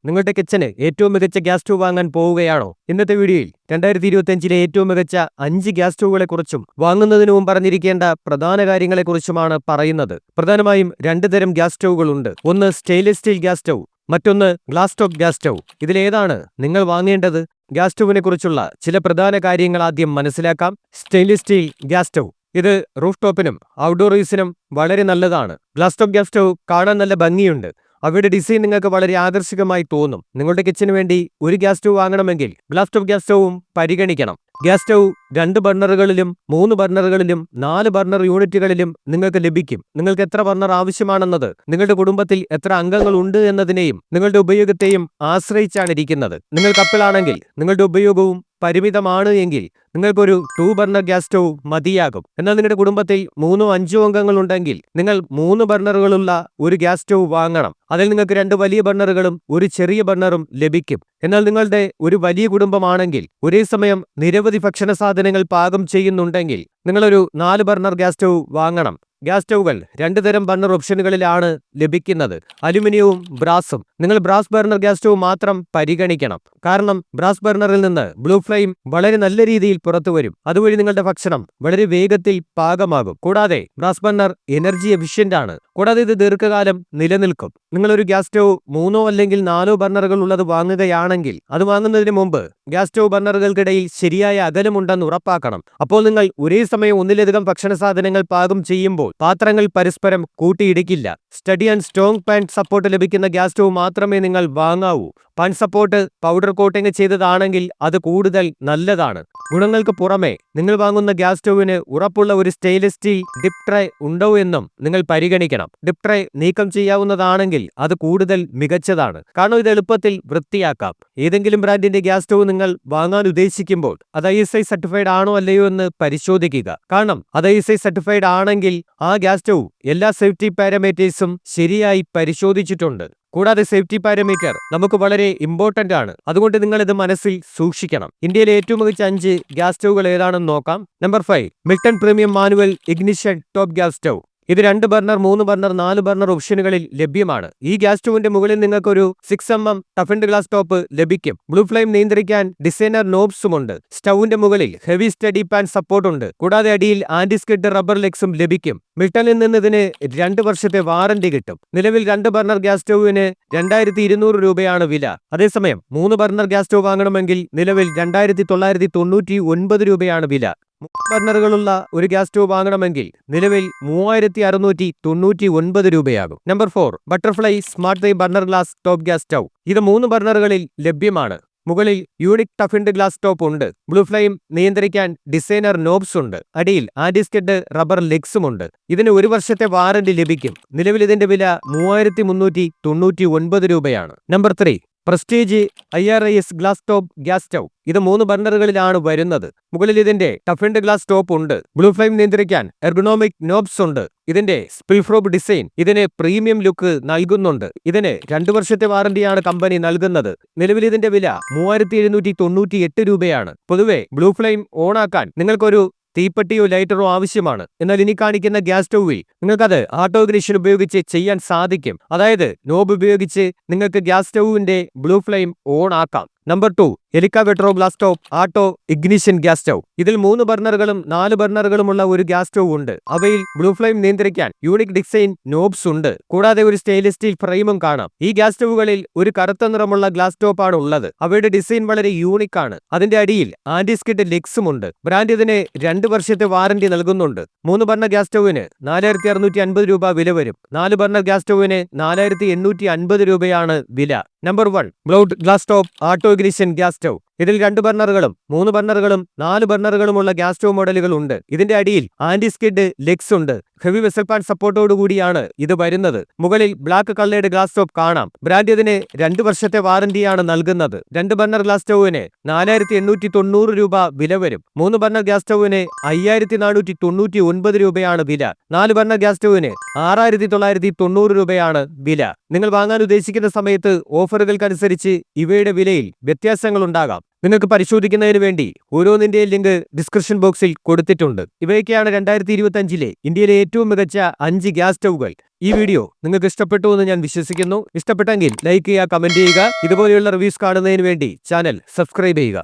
നിങ്ങളുടെ കിച്ചന് ഏറ്റവും മികച്ച ഗ്യാസ് സ്റ്റവ് വാങ്ങാൻ പോവുകയാണോ? ഇന്നത്തെ വീഡിയോയിൽ 2025 ഏറ്റവും മികച്ച 5 ഗ്യാസ് സ്റ്റവുകളെക്കുറിച്ചും വാങ്ങുന്നതിന് മുമ്പ് അറിഞ്ഞിരിക്കേണ്ട പ്രധാന കാര്യങ്ങളെക്കുറിച്ചുമാണ് പറയുന്നത്. പ്രധാനമായും 2 തരം ഗ്യാസ് സ്റ്റവുകളുണ്ട്. ഒന്ന് സ്റ്റെയിൻലെസ് സ്റ്റീൽ ഗ്യാസ് സ്റ്റവ്, മറ്റൊന്ന് ഗ്ലാസ് ടോപ്പ് ഗ്യാസ് സ്റ്റവ്. ഇതിലേതാണ് നിങ്ങൾ വാങ്ങേണ്ടത്? ഗ്യാസ് സ്റ്റവിനെ കുറിച്ചുള്ള ചില പ്രധാന കാര്യങ്ങൾ ആദ്യം മനസ്സിലാക്കാം. സ്റ്റെയിൻലെസ് സ്റ്റീൽ ഗ്യാസ് സ്റ്റവ് ഇത് റൂഫ് ടോപ്പിനും ഔട്ട്ഡോർ യൂസിനും വളരെ നല്ലതാണ്. ഗ്ലാസ് ടോപ്പ് ഗ്യാസ് സ്റ്റവ് കാണാൻ നല്ല ഭംഗിയുണ്ട്. അവയുടെ ഡിസൈൻ നിങ്ങൾക്ക് വളരെ ആകർഷകമായി തോന്നും. നിങ്ങളുടെ കിച്ചന് വേണ്ടി ഒരു ഗ്യാസ് സ്റ്റവ് വാങ്ങണമെങ്കിൽ ഗ്ലാസ് ടോപ്പ് ഗ്യാസ് സ്റ്റവും പരിഗണിക്കണം. ഗ്യാസ് സ്റ്റവ് 2 ബർണറുകളിലും 3 ബർണറുകളിലും 4 ബർണർ യൂണിറ്റുകളിലും നിങ്ങൾക്ക് ലഭിക്കും. നിങ്ങൾക്ക് എത്ര ബർണർ ആവശ്യമാണെന്നത് നിങ്ങളുടെ കുടുംബത്തിൽ എത്ര അംഗങ്ങൾ ഉണ്ട് എന്നതിനെയും നിങ്ങളുടെ ഉപയോഗത്തെയും ആശ്രയിച്ചാണ് ഇരിക്കുന്നത്. നിങ്ങൾ കപ്പിളാണെങ്കിൽ നിങ്ങളുടെ ഉപയോഗവും പരിമിതമാണ് എങ്കിൽ നിങ്ങൾക്കൊരു 2 ബർണർ ഗ്യാസ് സ്റ്റവ് മതിയാകും. എന്നാൽ നിങ്ങളുടെ കുടുംബത്തിൽ 3 5 അംഗങ്ങൾ ഉണ്ടെങ്കിൽ നിങ്ങൾ 3 ബർണറുകളുള്ള ഒരു ഗ്യാസ് സ്റ്റവ് വാങ്ങണം. അതിൽ നിങ്ങൾക്ക് 2 വലിയ ബർണറുകളും ഒരു ചെറിയ ബർണറും ലഭിക്കും. എന്നാൽ നിങ്ങളുടെ ഒരു വലിയ കുടുംബമാണെങ്കിൽ ഒരേ സമയം നിരവധി ഭക്ഷണ സാധനങ്ങൾ പാകം ചെയ്യുന്നുണ്ടെങ്കിൽ നിങ്ങളൊരു 4 ബർണർ ഗ്യാസ് സ്റ്റവ് വാങ്ങണം. ഗ്യാസ് സ്റ്റവുകൾ 2 തരം ബർണർ ഓപ്ഷനുകളിലാണ് ലഭിക്കുന്നത്, അലുമിനിയവും ബ്രാസും. നിങ്ങൾ ബ്രാസ് ബർണർ ഗ്യാസ് സ്റ്റവ് മാത്രം പരിഗണിക്കണം. കാരണം ബ്രാസ് ബർണറിൽ നിന്ന് ബ്ലൂ ഫ്ലെയിം വളരെ നല്ല രീതിയിൽ പുറത്തു വരും. അതുവഴി നിങ്ങളുടെ ഭക്ഷണം വളരെ വേഗത്തിൽ പാകമാകും. കൂടാതെ ബ്രാസ് ബർണർ എനർജി എഫിഷ്യന്റ് ആണ്. കൂടാതെ ഇത് ദീർഘകാലം നിലനിൽക്കും. നിങ്ങളൊരു ഗ്യാസ് സ്റ്റവ് 3 അല്ലെങ്കിൽ 4 ബർണറുകൾ ഉള്ളത് വാങ്ങുകയാണെങ്കിൽ അത് വാങ്ങുന്നതിന് മുമ്പ് ഗ്യാസ് സ്റ്റവ് ബർണറുകൾക്കിടയിൽ ശരിയായ അകലമുണ്ടെന്ന് ഉറപ്പാക്കണം. അപ്പോൾ നിങ്ങൾ ഒരേ സമയം ഒന്നിലധികം ഭക്ഷണ സാധനങ്ങൾ പാകം ചെയ്യുമ്പോൾ പാത്രങ്ങൾ പരസ്പരം കൂട്ടിയിടിക്കില്ല. Sturdy and strong pan support ലഭിക്കുന്ന ഗ്യാസ് സ്റ്റവ് മാത്രമേ നിങ്ങൾ വാങ്ങാവൂ. പാൻ സപ്പോർട്ട് പൗഡർ കോട്ടിംഗ് ചെയ്തതാണെങ്കിൽ അത് കൂടുതൽ നല്ലതാണ്. ഗുണങ്ങൾക്ക് പുറമെ നിങ്ങൾ വാങ്ങുന്ന ഗ്യാസ് സ്റ്റവിന് ഉറപ്പുള്ള ഒരു സ്റ്റെയിൻലെസ് സ്റ്റീൽ ഡിപ്പ് ട്രേ ഉണ്ടോ എന്നും നിങ്ങൾ പരിഗണിക്കണം. ഡിപ്പ് ട്രേ നീക്കം ചെയ്യാവുന്നതാണെങ്കിൽ അത് കൂടുതൽ മികച്ചതാണ്. കാരണം ഇത് എളുപ്പത്തിൽ വൃത്തിയാക്കാം. ഏതെങ്കിലും ബ്രാൻഡിന്റെ ഗ്യാസ് സ്റ്റവ് നിങ്ങൾ വാങ്ങാൻ ഉദ്ദേശിക്കുമ്പോൾ അത് ISI സർട്ടിഫൈഡ് ആണോ അല്ലയോ എന്ന് പരിശോധിക്കുക. കാരണം അത് ISI സർട്ടിഫൈഡ് ആണെങ്കിൽ ആ ഗ്യാസ് സ്റ്റവ് എല്ലാ സേഫ്റ്റി പാരാമീറ്റേഴ്സും ശരിയായി പരിശോധിച്ചിട്ടുണ്ട്. കൂടാതെ സേഫ്റ്റി പാരാമീറ്റർ നമുക്ക് വളരെ ഇമ്പോർട്ടന്റ് ആണ്. അതുകൊണ്ട് നിങ്ങൾ ഇത് മനസ്സിൽ സൂക്ഷിക്കണം. ഇന്ത്യയിലെ ഏറ്റവും മികച്ച 5 ഗ്യാസ് സ്റ്റവുകൾ ഏതാണെന്ന് നോക്കാം. Number 5 Milton premium manual ignition top gas stove. ഇത് 2 ബർണർ 3 ബർണർ 4 ബർണർ ഓപ്ഷനുകളിൽ ലഭ്യമാണ്. ഈ ഗ്യാസ് സ്റ്റവിന്റെ മുകളിൽ നിങ്ങൾക്കൊരു 6mm ടഫൻഡ് ഗ്ലാസ് ടോപ്പ് ലഭിക്കും. ബ്ലൂ ഫ്ലെയിം നിയന്ത്രിക്കാൻ ഡിസൈനർ നോബ്സുമുണ്ട്. സ്റ്റവിന്റെ മുകളിൽ ഹെവി സ്റ്റഡി പാൻ സപ്പോർട്ട് ഉണ്ട്. കൂടാതെ അടിയിൽ ആന്റി സ്കിഡ് റബ്ബർ ലെഗ്സും ലഭിക്കും. മിൽട്ടണിൽ നിന്ന് ഇതിന് 2 വർഷത്തെ വാറന്റി കിട്ടും. നിലവിൽ 2 ബർണർ ഗ്യാസ് സ്റ്റവിന് 2200 രൂപയാണ് വില. അതേസമയം 3 ബർണർ ഗ്യാസ് സ്റ്റവ് വാങ്ങണമെങ്കിൽ നിലവിൽ 2999 രൂപയാണ് വില. 3 ബർണറുകളുള്ള ഒരു ഗ്യാസ് സ്റ്റവ് വാങ്ങണമെങ്കിൽ നിലവിൽ 3699 രൂപയാകും. Number 4 butterfly smart 3 burner glass top gas stove. ഇത് 3 ബർണറുകളിൽ ലഭ്യമാണ്. മുകളിൽ യൂണിക് ടഫൻഡ് ഗ്ലാസ് ടോപ്പ് ഉണ്ട്. ബ്ലൂ ഫ്ലെയിം നിയന്ത്രിക്കാൻ ഡിസൈനർ നോബ്സ് ഉണ്ട്. അടിയിൽ ആന്റി സ്കിഡ് റബ്ബർ ലെഗ്സും ഉണ്ട്. ഇതിന് 1 വർഷത്തെ വാറന്റി ലഭിക്കും. നിലവിൽ ഇതിന്റെ വില 3399 രൂപയാണ്. Number 3 prestige IRIS glass top gas stove. ഇത് 3 ബർണറുകളിലാണ് വരുന്നത്. മുകളിൽ ഇതിന്റെ ടഫൻഡ് ഗ്ലാസ് ടോപ്പ് ഉണ്ട്. ബ്ലൂ ഫ്ലെയിം നിയന്ത്രിക്കാൻ എർഗണോമിക് നോബ്സ് ഉണ്ട്. ഇതിന്റെ സ്പിൽഫ്രോബ് ഡിസൈൻ ഇതിന് പ്രീമിയം ലുക്ക് നൽകുന്നുണ്ട്. ഇതിന് 2 വർഷത്തെ വാറന്റിയാണ് കമ്പനി നൽകുന്നത്. നിലവിൽ ഇതിന്റെ വില 3798 രൂപയാണ്. പൊതുവെ ബ്ലൂ ഫ്ലെയിം ഓണാക്കാൻ നിങ്ങൾക്കൊരു തീപ്പെട്ടിയോ ലൈറ്ററോ ആവശ്യമാണ്. എന്നാൽ ഇനി കാണിക്കുന്ന ഗ്യാസ് സ്റ്റൗവിൽ നിങ്ങൾക്കത് ആട്ടോ ഇഗ്നിഷൻ ഉപയോഗിച്ച് ചെയ്യാൻ സാധിക്കും. അതായത് നോബ് ഉപയോഗിച്ച് നിങ്ങൾക്ക് ഗ്യാസ് സ്റ്റൗവിന്റെ ബ്ലൂ ഫ്ലെയിം ഓൺ ആക്കാം. നമ്പർ 2 എലിക്ക വെട്രോ ഗ്ലാസ് ടോപ്പ് ആട്ടോ ഇഗ്നിഷൻ ഗ്യാസ് സ്റ്റവ്. ഇതിൽ 3 ബർണറുകളും 4 ബർണറുകളുമുള്ള ഒരു ഗ്യാസ് സ്റ്റവ് ഉണ്ട്. അവയിൽ ബ്ലൂ ഫ്ലെയിം നിയന്ത്രിക്കാൻ യൂണിക് ഡിസൈൻ നോബ്സ് ഉണ്ട്. കൂടാതെ ഒരു സ്റ്റെയിൻലെസ് സ്റ്റീൽ ഫ്രെയിമും കാണാം. ഈ ഗ്യാസ് സ്റ്റവുകളിൽ ഒരു കറുത്ത നിറമുള്ള ഗ്ലാസ് ടോപ്പാണ് ഉള്ളത്. അവയുടെ ഡിസൈൻ വളരെ യൂണിക് ആണ്. അതിന്റെ അടിയിൽ ആന്റി സ്കിഡ് ലെഗ്സും ഉണ്ട്. ബ്രാൻഡ് ഇതിന് 2 വർഷത്തെ വാറന്റി നൽകുന്നുണ്ട്. 3 ബർണർ ഗ്യാസ് സ്റ്റവിന് 4650 രൂപ വില വരും. 4 ബർണർ ഗ്യാസ് സ്റ്റവിന് 4850 രൂപയാണ് വില. നമ്പർ 1 ബ്ലൗഡ് ഗ്ലാസ് ടോപ്പ് ആട്ടോ ഇഗ്നിഷൻ ഗ്യാസ് സ്റ്റവ്. ഇതിൽ 2 ബർണറുകളും 3 ബർണറുകളും 4 ബർണറുകളുമുള്ള ഗ്യാസ് സ്റ്റവ് മോഡലുകൾ ഉണ്ട്. ഇതിന്റെ അടിയിൽ ആന്റി സ്കിഡ് ലെഗ്സ് ഉണ്ട്. ഹെവി വെസൽ പാൻ സപ്പോർട്ടോടുകൂടിയാണ് ഇത് വരുന്നത്. മുകളിൽ ബ്ലാക്ക് കളേർഡ് ഗ്ലാസ് ടോപ്പ് കാണാം. ബ്രാൻഡ് ഇതിന് 2 വർഷത്തെ വാറന്റിയാണ് നൽകുന്നത്. 2 ബർണർ ഗ്ലാസ് സ്റ്റവിന് 4890 രൂപ വില വരും. 3 ബർണർ ഗ്യാസ് സ്റ്റവിന് 5499 രൂപയാണ് വില. 4 ബർണർ ഗ്യാസ് സ്റ്റവിന് 6990 രൂപയാണ് വില. നിങ്ങൾ വാങ്ങാൻ ഉദ്ദേശിക്കുന്ന സമയത്ത് ഓഫറുകൾക്കനുസരിച്ച് ഇവയുടെ വിലയിൽ വ്യത്യാസങ്ങൾ ഉണ്ടാകാം. നിങ്ങൾക്ക് പരിശോധിക്കുന്നതിന് വേണ്ടി ഓരോന്നിന്റെയും ലിങ്ക് ഡിസ്ക്രിപ്ഷൻ ബോക്സിൽ കൊടുത്തിട്ടുണ്ട്. ഇവയൊക്കെയാണ് 2025 ഇന്ത്യയിലെ ഏറ്റവും മികച്ച 5 ഗ്യാസ് സ്റ്റൗകൾ. ഈ വീഡിയോ നിങ്ങൾക്ക് ഇഷ്ടപ്പെട്ടു എന്ന് ഞാൻ വിശ്വസിക്കുന്നു. ഇഷ്ടപ്പെട്ടെങ്കിൽ ലൈക്ക് ചെയ്യുക, കമന്റ് ചെയ്യുക. ഇതുപോലെയുള്ള റിവ്യൂസ് കാണുന്നതിന് വേണ്ടി ചാനൽ സബ്സ്ക്രൈബ് ചെയ്യുക.